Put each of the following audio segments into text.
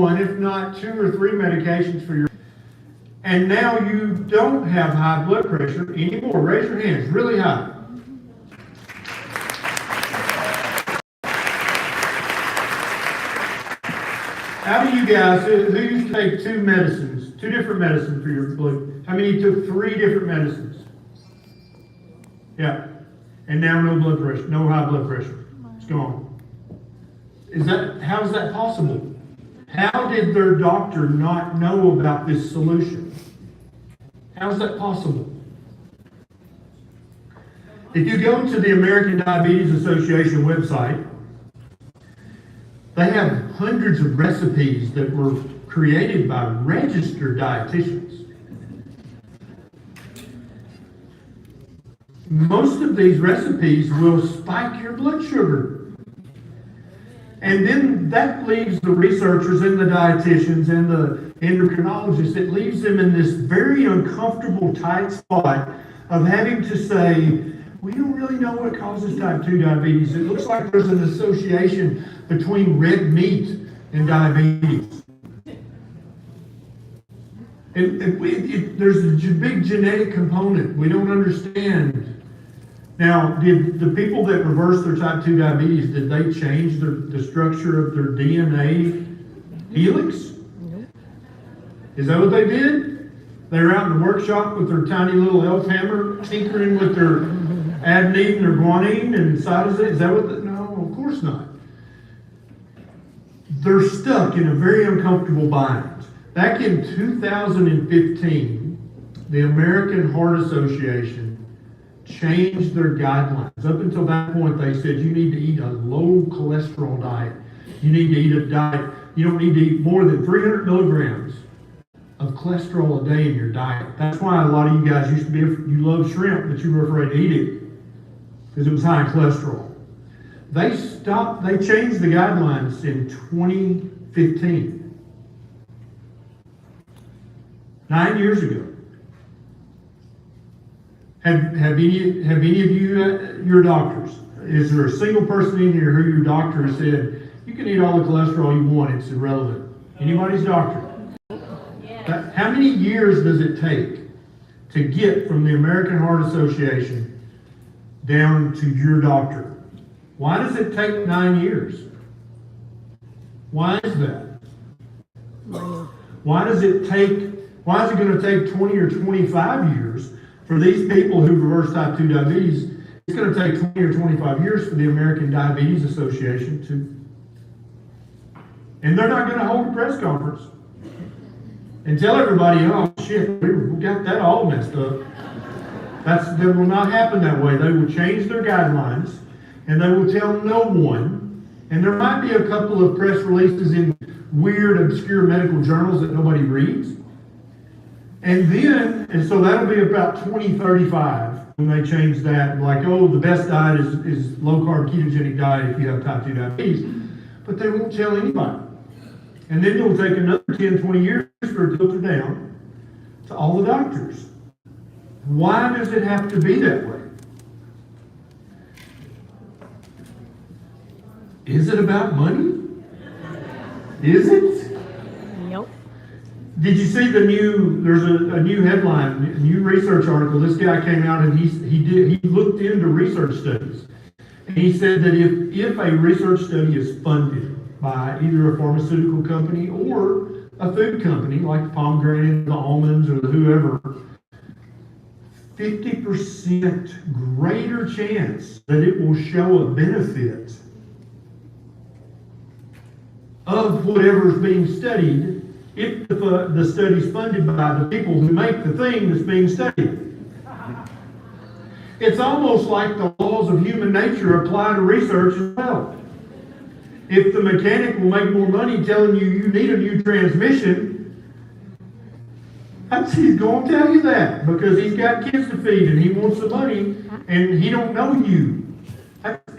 one, if not 2 or 3 medications for your, and now you don't have high blood pressure anymore. Raise your hands really high. How many of you guys, who used to take 2 medicines, 2 different medicines for your blood? How many took 3 different medicines? Yeah. And now no blood pressure, no high blood pressure. It's gone. How is that possible? How did their doctor not know about this solution? How is that possible? If you go to the American Diabetes Association website, they have hundreds of recipes that were created by registered dietitians. Most of these recipes will spike your blood sugar. And then that leaves the researchers and the dietitians and the endocrinologists, it leaves them in this very uncomfortable, tight spot of having to say, we don't really know what causes type 2 diabetes. It looks like there's an association between red meat and diabetes. There's a big genetic component. We don't understand. Now, did the people that reversed their type 2 diabetes, did they change the structure of their DNA helix? Is that what they did? They were out in the workshop with their tiny little elf hammer, tinkering with their adenine or guanine and cytosine. Is that what? No, of course not. They're stuck in a very uncomfortable bind. Back in 2015, the American Heart Association changed their guidelines. Up until that point, they said you need to eat a low cholesterol diet. You need to eat a diet. You don't need to eat more than 300 milligrams of cholesterol a day in your diet. That's why a lot of you guys used to be, you love shrimp, but you were afraid to eat it because it was high in cholesterol. They changed the guidelines in 2015. 9 years ago. Have any of you, your doctors, is there a single person in here who your doctor has said, you can eat all the cholesterol you want, it's irrelevant? Anybody's doctor? How many years does it take to get from the American Heart Association down to your doctor? Why does it take 9 years? Why is that? Why is it going to take 20 or 25 years for these people who reverse type 2 diabetes? It's going to take 20 or 25 years for the American Diabetes Association to, and they're not going to hold a press conference and tell everybody, oh shit, we got that all messed up. That will not happen that way. They will change their guidelines and they will tell no one. And there might be a couple of press releases in weird, obscure medical journals that nobody reads. And so that'll be about 2035 when they change that. Like, oh, the best diet is low-carb ketogenic diet if you have type 2 diabetes. But they won't tell anybody. And then it'll take another 10, 20 years for it to filter down to all the doctors. Why does it have to be that way? Is it about money? Is it? Nope. Did you see there's a new headline, a new research article. This guy came out and he looked into research studies. And he said that if a research study is funded by either a pharmaceutical company or a food company like pomegranate, the almonds, or the whoever, 50% greater chance that it will show a benefit of whatever is being studied if the study is funded by the people who make the thing that's being studied. It's almost like the laws of human nature apply to research as well. If the mechanic will make more money telling you need a new transmission, he's going to tell you that because he's got kids to feed and he wants the money and he don't know you.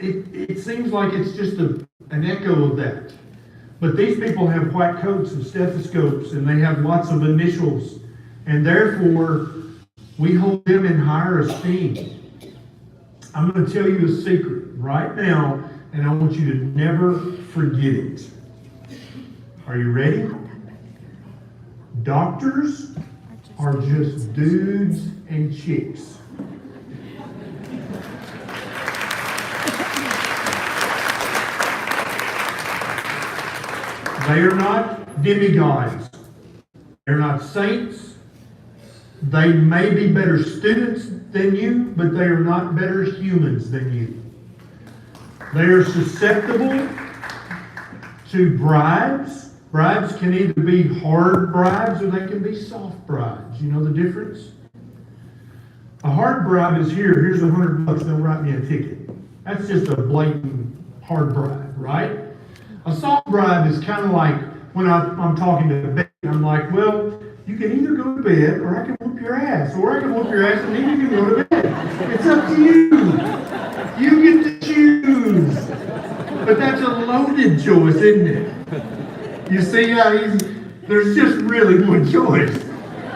It seems like it's just an echo of that. But these people have white coats and stethoscopes and they have lots of initials, and therefore we hold them in higher esteem. I'm going to tell you a secret right now, and I want you to never forget it. Are you ready? Doctors are just dudes and chicks. They are not demigods. They're not saints. They may be better students than you, but they are not better humans than you. They are susceptible to bribes. Bribes can either be hard bribes or they can be soft bribes. You know the difference? A hard bribe is here's $100, they'll write me a ticket. That's just a blatant hard bribe, right? A soft bribe is kind of like when I'm talking to Becky, I'm like, well, you can either go to bed or I can whoop your ass, or I can whoop your ass and then you can go to bed. It's up to you. You get to choose. But that's a loaded choice, isn't it? You see how there's just really one choice.